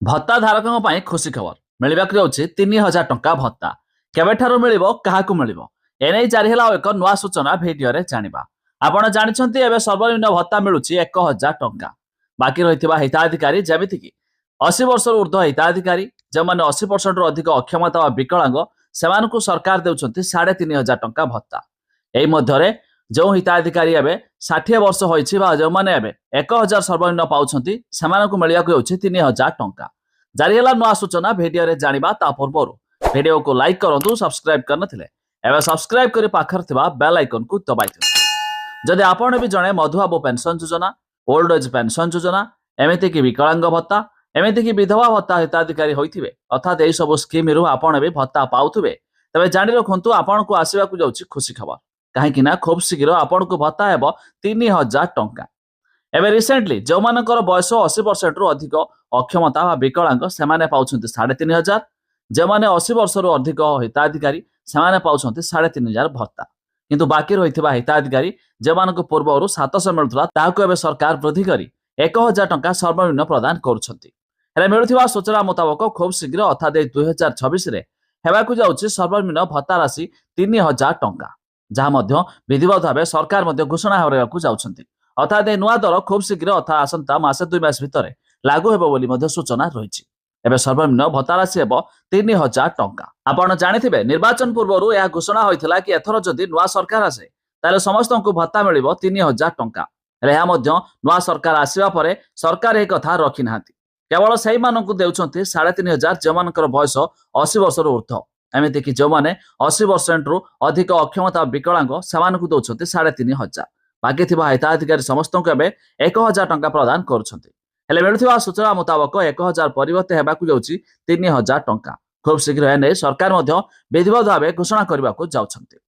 भत्ता धारकों ପାଇଁ खुशी खबर मिलवाक जाଉଛି 3000 टंका भत्ता केबेठाରୁ ମିଳିବ କାହାକୁ ମିଳିବ ଏନେଇ ଜାରି ହେଲା ଏକ ନୂଆ ସୂଚନା ଭିଡିଓରେ ଜାଣିବା। ଆପଣ ଜାଣିଛନ୍ତି ଏବେ ସର୍ବନିମ୍ନ ଭତ୍ତା ମିଳୁଛି 1000 ଟଙ୍କା। ବାକି ରହିଥିବା ହିତାଧିକାରୀ ଯେମିତିକି 80 ବର୍ଷରୁ ଉର୍ଦ୍ଧ୍ୱ ହିତାଧିକାରୀ ଯେଉଁମାନେ 80% ରୁ ଅଧିକ ଅକ୍ଷମତା ବା ବିକଳାଙ୍ଗ ସେମାନଙ୍କୁ ସରକାର ଦେଉଛନ୍ତି 3500 ଟଙ୍କା ଭତ୍ତା। ଏହି ମଧ୍ୟରେ ଯେଉଁ ହିତାଧିକାରୀ ଏବେ 60 ବର୍ଷ ହୋଇଛି ବା ଯେଉଁମାନେ ଏବେ 1000 ସର୍ବନିମ୍ନ ପାଉଛନ୍ତି ସେମାନଙ୍କୁ ମିଳିବାକୁ ଯାଉଛି 3000 ଟଙ୍କା। ଜାରି ହେଲା ନୂଆ ସୂଚନା ଭିଡିଓରେ ଜାଣିବା ତା ପୂର୍ବରୁ ଭିଡିଓକୁ ଲାଇକ୍ କରନ୍ତୁ, ସବସ୍କ୍ରାଇବ କରିନଥିଲେ ଏବେ ସବସ୍କ୍ରାଇବ କରି ପାଖରେ ଥିବା ବେଲ୍ ଆଇକନକୁ ଦବାଇ ଦିଅନ୍ତୁ। ଯଦି ଆପଣ ବି ଜଣେ ମଧୁବାବୁ ପେନସନ ଯୋଜନା, ଓଲ୍ଡ ଏଜ୍ ପେନସନ ଯୋଜନା, ଏମିତିକି ବିକଳାଙ୍ଗ ଭତ୍ତା, ଏମିତିକି ବିଧବା ଭତ୍ତା ହିତାଧିକାରୀ ହୋଇଥିବେ ଅର୍ଥାତ୍ ଏହି ସବୁ ସ୍କିମରୁ ଆପଣ ବି ଭତ୍ତା ପାଉଥିବେ, ତେବେ ଜାଣି ରଖନ୍ତୁ ଆପଣଙ୍କୁ ଆସିବାକୁ ଯାଉଛି ଖୁସି ଖବର। କାହିଁକି ନା ଖୁବ୍ ଶୀଘ୍ର ଆପଣଙ୍କୁ ଭତ୍ତା ହେବ 3000 ଟଙ୍କା। ଏବେ ରିସେଣ୍ଟଲି ଯେଉଁମାନଙ୍କର ବୟସ 80% ରୁ ଅଧିକ ଅକ୍ଷମତା ବା ବିକଳାଙ୍ଗ ସେମାନେ ପାଉଛନ୍ତି 3500, ଯେଉଁମାନେ 80 ବର୍ଷରୁ ଅଧିକ ହିତାଧିକାରୀ ସେମାନେ ପାଉଛନ୍ତି 3500 ଭତ୍ତା। କିନ୍ତୁ ବାକି ରହିଥିବା ହିତାଧିକାରୀ ଯେଉଁମାନଙ୍କୁ ପୂର୍ବରୁ 700 ମିଳୁଥିଲା ତାହାକୁ ଏବେ ସରକାର ବୃଦ୍ଧି କରି 1000 ଟଙ୍କା ସର୍ବନିମ୍ନ ପ୍ରଦାନ କରୁଛନ୍ତି। ହେଲେ ମିଳୁଥିବା ସୂଚନା ମୁତାବକ ଖୁବ୍ ଶୀଘ୍ର ଅର୍ଥାତ୍ 2026ରେ ହେବାକୁ ଯାଉଛି ସର୍ବନିମ୍ନ ଭତ୍ତା ରାଶି 3000 ଟଙ୍କା, ଯାହା ମଧ୍ୟ ବିଧିବଦ୍ଧ ଭାବେ ସରକାର ମଧ୍ୟ ଘୋଷଣା କରିବାକୁ ଯାଉଛନ୍ତି। ଅର୍ଥାତ୍ ଏହି ନୂଆ ଦର ଖୁବ୍ ଶୀଘ୍ର ଅର୍ଥାତ୍ ଆସନ୍ତା ମାସେ 2 ମାସ ଭିତରେ ଲାଗୁ ହେବ ବୋଲି ମଧ୍ୟ ସୂଚନା ରହିଛି। ଏବେ ସର୍ବନିମ୍ନ ଭତ୍ତା ରାଶି ହେବ 3000 ଟଙ୍କା। ଆପଣ ଜାଣିଥିବେ ନିର୍ବାଚନ ପୂର୍ବରୁ ଏହା ଘୋଷଣା ହୋଇଥିଲା କି ଏଥର ଯଦି ନୂଆ ସରକାର ଆସେ ତାହେଲେ ସମସ୍ତଙ୍କୁ ଭତ୍ତା ମିଳିବ 3000 ଟଙ୍କା। ହେଲେ ଏହା ମଧ୍ୟ ନୂଆ ସରକାର ଆସିବା ପରେ ସରକାର ଏହି କଥା ରଖିନାହାନ୍ତି। କେବଳ ସେଇମାନଙ୍କୁ ଦେଉଛନ୍ତି 3500 ଯେଉଁମାନଙ୍କର ବୟସ 80 ବର୍ଷରୁ ଉର୍ଦ୍ଧ୍ୱ, ଏମିତିକି ଯେଉଁମାନେ 80% ରୁ ଅଧିକ ଅକ୍ଷମତା ବିକଳାଙ୍ଗ ସେମାନଙ୍କୁ ଦେଉଛନ୍ତି 3500। ବାକି ଥିବା ହିତାଧିକାରୀ ସମସ୍ତଙ୍କୁ ଏବେ 1000 ଟଙ୍କା ପ୍ରଦାନ କରୁଛନ୍ତି। ହେଲେ ମିଳୁଥିବା ସୂଚନା ମୁତାବକ 1000 ପରିବର୍ତ୍ତେ ହେବାକୁ ଯାଉଛି 3000 ଟଙ୍କା। ଖୁବ୍ ଶୀଘ୍ର ଏନେଇ ସରକାର ମଧ୍ୟ ବିଧିବଦ୍ଧ ଭାବେ ଘୋଷଣା କରିବାକୁ ଯାଉଛନ୍ତି।